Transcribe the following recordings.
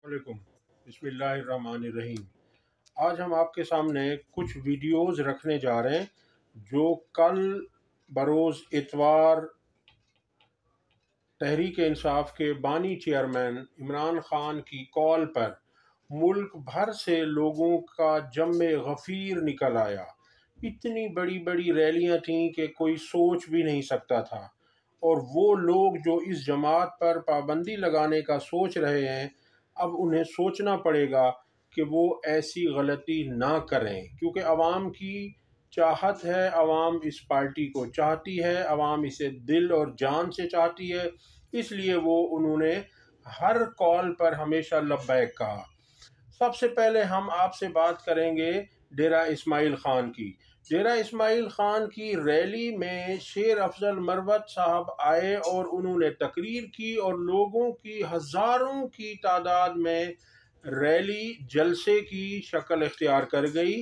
वालेकुम, बिस्मिल्लाहिर्रहमानिर्रहीम। आज हम आपके सामने कुछ वीडियोस रखने जा रहे हैं जो कल बरोज़ इतवार तहरीक इंसाफ के बानी चेयरमैन इमरान खान की कॉल पर मुल्क भर से लोगों का जम्मे गफ़ीर निकल आया। इतनी बड़ी बड़ी रैलियां थीं कि कोई सोच भी नहीं सकता था। और वो लोग जो इस जमात पर पाबंदी लगाने का सोच रहे हैं, अब उन्हें सोचना पड़ेगा कि वो ऐसी गलती ना करें, क्योंकि आवाम की चाहत है, आवाम इस पार्टी को चाहती है, आवाम इसे दिल और जान से चाहती है। इसलिए वो उन्होंने हर कॉल पर हमेशा लब्बैक कहा। सबसे पहले हम आपसे बात करेंगे डेरा इस्माइल खान की। डेरा इस्माइल खान की रैली में शेर अफजल मरवत साहब आए और उन्होंने तकरीर की और लोगों की हज़ारों की तादाद में रैली जलसे की शक्ल इख्तियार कर गई,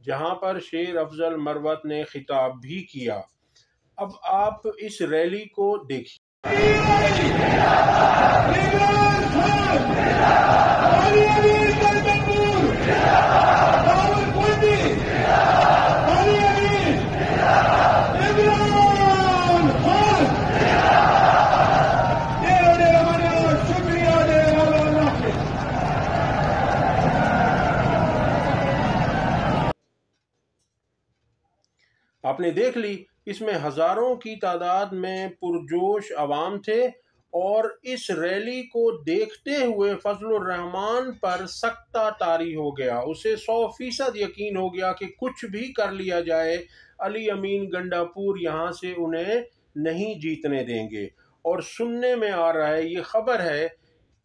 जहां पर शेर अफजल मरवत ने खिताब भी किया। अब आप इस रैली को देखिए। आपने देख ली, इसमें हजारों की तादाद में पुरजोश अवाम थे और इस रैली को देखते हुए फजलुर रहमान पर सख्ता तारी हो गया। उसे 100% यकीन हो गया कि कुछ भी कर लिया जाए, अली अमीन गंडापुर यहाँ से उन्हें नहीं जीतने देंगे। और सुनने में आ रहा है, ये खबर है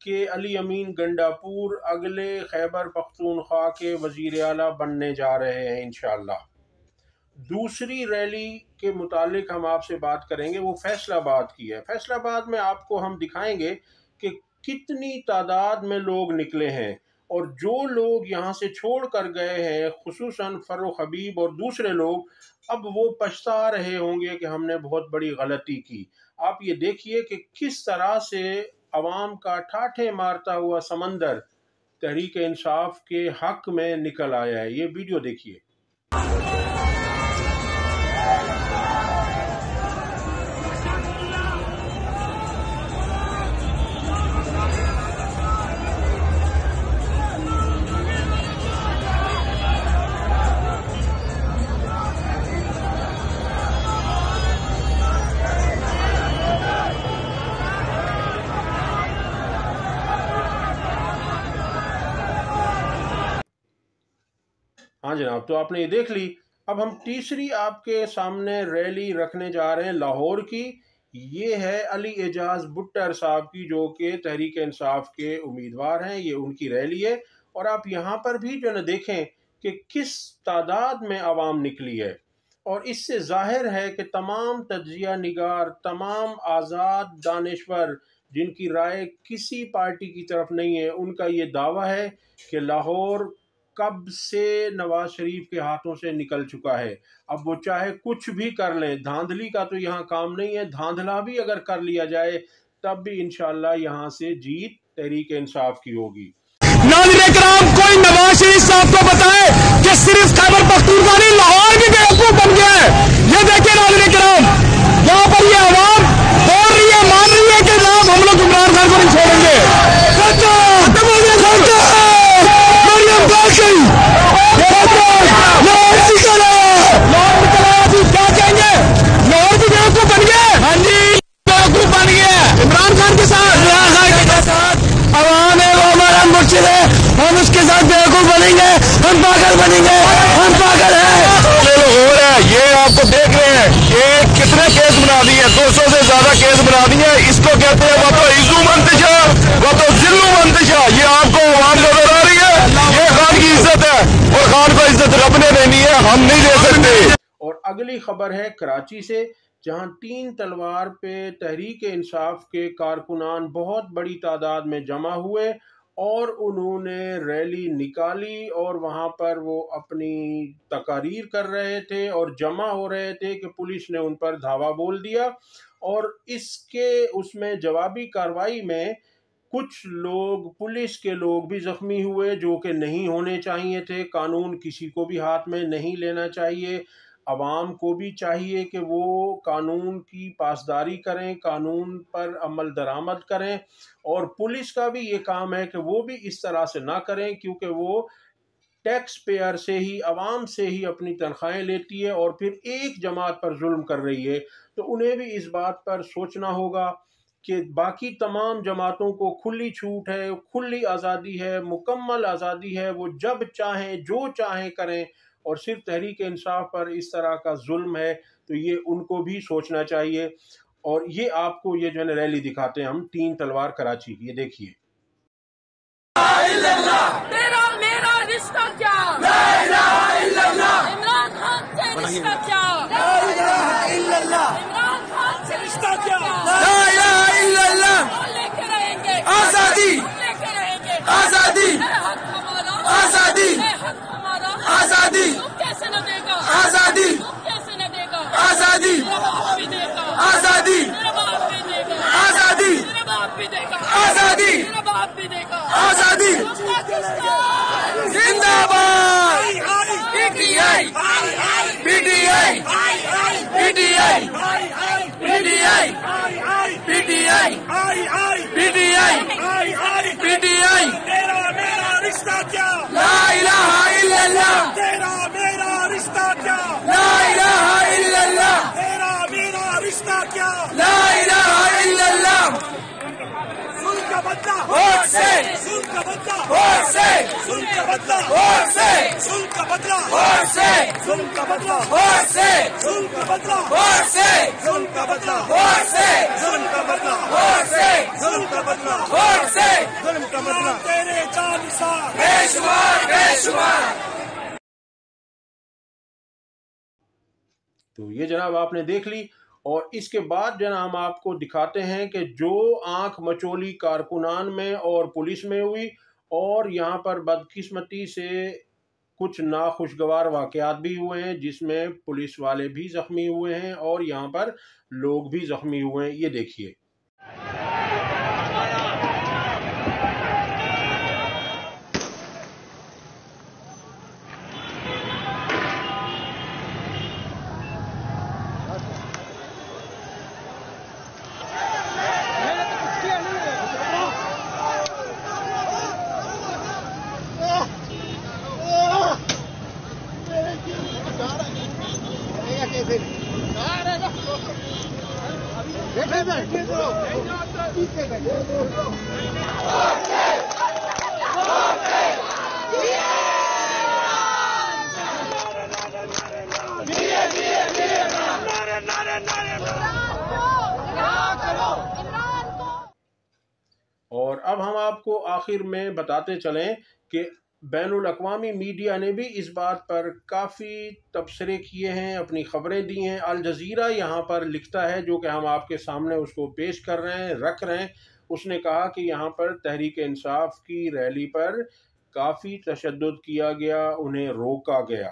कि अली अमीन गंडापुर अगले खैबर पख्तूनख्वा के वजीर आला बनने जा रहे हैं इंशाअल्लाह। दूसरी रैली के मुतालिक हम आपसे बात करेंगे, वो फैसलाबाद की है। फैसलाबाद में आपको हम दिखाएंगे कि कितनी तादाद में लोग निकले हैं और जो लोग यहाँ से छोड़ कर गए हैं, खुसूसन फर्रुख हबीब और दूसरे लोग, अब वो पछता रहे होंगे कि हमने बहुत बड़ी गलती की। आप ये देखिए कि किस तरह से अवाम का ठाठे मारता हुआ समंदर तहरीक इंसाफ के हक में निकल आया है। ये वीडियो देखिए। हाँ जनाब, तो आपने ये देख ली। अब हम तीसरी आपके सामने रैली रखने जा रहे हैं लाहौर की। ये है अली एजाज भुट्टर साहब की, जो कि तहरीक इंसाफ के उम्मीदवार हैं। ये उनकी रैली है और आप यहाँ पर भी जो न देखें कि किस तादाद में आवाम निकली है। और इससे जाहिर है कि तमाम तज्जिया निगार, तमाम आज़ाद दानिश्वर जिनकी राय किसी पार्टी की तरफ नहीं है, उनका ये दावा है कि लाहौर कब से नवाज शरीफ के हाथों से निकल चुका है। अब वो चाहे कुछ भी कर लें, धांधली का तो यहाँ काम नहीं है। धांधला भी अगर कर लिया जाए तब भी इंशाल्लाह यहाँ से जीत तहरीक इंसाफ की होगी। नाज़रीन किराम, कोई नवाज शरीफ साहब को बताए कि सिर्फ खैबर पख्तूनख्वा नहीं, लाहौर भी बेवकूफ बन गया है। ये देखिए नाज़रीन किराम, यहाँ पर ये आवाम बोल रही है, मान रही है कि जनाब हम लोग इमरान खान को नहीं छोड़ेंगे। क्या कहेंगे, लाहौर भी बेवकूफ बन गया। हाँ जी, बेवकूफ बन गया इमरान खान के साथ। आवाम है वो हमारा मुर्शिद है, हम उसके साथ बेवकूफ बनेंगे, हम पागल बनेंगे, हम पागल है। हो रहा है, ये आपको देख रहे हैं, ये कितने केस बना दिए, 200 से ज्यादा केस बना दिए। इसको कहते हैं वो तो इज्जू मंतशा, वो तो जिल्लू मंतशा। ये आपको आवाम नजर आ रही है। ये खान की इज्जत है और खान को इज्जत रब ने देनी है, हम नहीं दे सकते। और अगली खबर है कराची से, जहां 3 तलवार पे तहरीक इंसाफ के कारकुनान बहुत बड़ी तादाद में जमा हुए और उन्होंने रैली निकाली और वहां पर वो अपनी तकारीर कर रहे थे और जमा हो रहे थे कि पुलिस ने उन पर धावा बोल दिया। और इसके उसमें जवाबी कार्रवाई में कुछ लोग, पुलिस के लोग भी ज़ख्मी हुए, जो कि नहीं होने चाहिए थे। कानून किसी को भी हाथ में नहीं लेना चाहिए। अवाम को भी चाहिए कि वो कानून की पासदारी करें, कानून पर अमल दरामद करें, और पुलिस का भी ये काम है कि वो भी इस तरह से ना करें, क्योंकि वो टैक्स पेयर से ही, अवाम से ही अपनी तनख्वाहें लेती है और फिर एक जमात पर जुल्म कर रही है। तो उन्हें भी इस बात पर सोचना होगा कि बाकी तमाम जमातों को खुली छूट है, खुली आज़ादी है, मुकम्मल आज़ादी है, वो जब चाहें जो चाहें करें, और सिर्फ तहरीक इंसाफ पर इस तरह का जुल्म है, तो ये उनको भी सोचना चाहिए। और ये आपको ये जो है रैली दिखाते हैं हम, 3 तलवार कराची की, ये देखिए। तेरा मेरा रिश्ता क्या, इमरान खान से रिश्ता क्या, इमरान खान से रिश्ता क्या, लेके रहेंगे आजादी, लेके रहेंगे आजादी, हक हमारा, आजादी, हक हमारा, आजादी, तू कैसे न देगा, आजादी, तू कैसे न देगा, आजादी, तेरा बाप भी देगा, आजादी, तेरा बाप भी देगा, आजादी, तेरा बाप भी देगा, आजादी, तेरा बाप भी देगा, आजादी, पाकिस्तान जिंदाबाद, PTI, PTI, PTI, PTI, PTI, PTI, PTI, तेरा मेरा रिश्ता क्या, ला इलाहा इल्लल्लाह, तेरा मेरा रिश्ता क्या, ला इलाहा इल्लल्लाह, तेरा मेरा रिश्ता क्या, ला इलाहा इल्लल्लाह, जुल्म का बदला वोट से, जुल्म का बदला वोट से, जुल्म का बदला वोट से, जुल्म का बदला वोट से, जुल्म का बदला वोट से, जुल्म का बदला वोट से, जुल्म का बदला वोट से, जुल्म का बदला वोट से, जुल्म का बदला वोट से, जुल्म का बदला तेरे जानिसार बेशुमार, बेशुमार। तो ये जनाब आपने देख ली, और इसके बाद जनाब हम आपको दिखाते हैं कि जो आंख मचोली कारकुनान में और पुलिस में हुई, और यहाँ पर बदकिस्मती से कुछ नाखुशगवार वाक़यात भी हुए हैं, जिसमें पुलिस वाले भी ज़ख्मी हुए हैं और यहाँ पर लोग भी ज़ख्मी हुए हैं। ये देखिए। और अब हम आपको आखिर में बताते चलें कि बैनुल अक़वामी मीडिया ने भी इस बात पर काफ़ी तबसरे किए हैं, अपनी ख़बरें दी हैं। अल जज़ीरा यहाँ पर लिखता है, जो कि हम आपके सामने उसको पेश कर रहे हैं, रख रहे हैं। उसने कहा कि यहाँ पर तहरीक इंसाफ की रैली पर काफ़ी तशद्दुद किया गया, उन्हें रोका गया।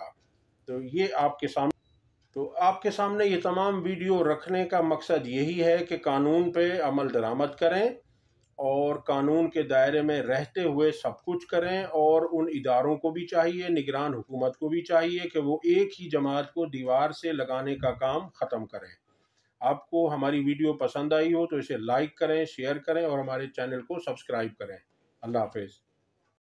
तो ये आपके सामने ये तमाम वीडियो रखने का मकसद यही है कि कानून पे अमल दरामद करें और कानून के दायरे में रहते हुए सब कुछ करें, और उन इदारों को भी चाहिए, निगरान हुकूमत को भी चाहिए कि वो एक ही जमात को दीवार से लगाने का काम ख़त्म करें। आपको हमारी वीडियो पसंद आई हो तो इसे लाइक करें, शेयर करें और हमारे चैनल को सब्सक्राइब करें। अल्लाह हाफ़िज़।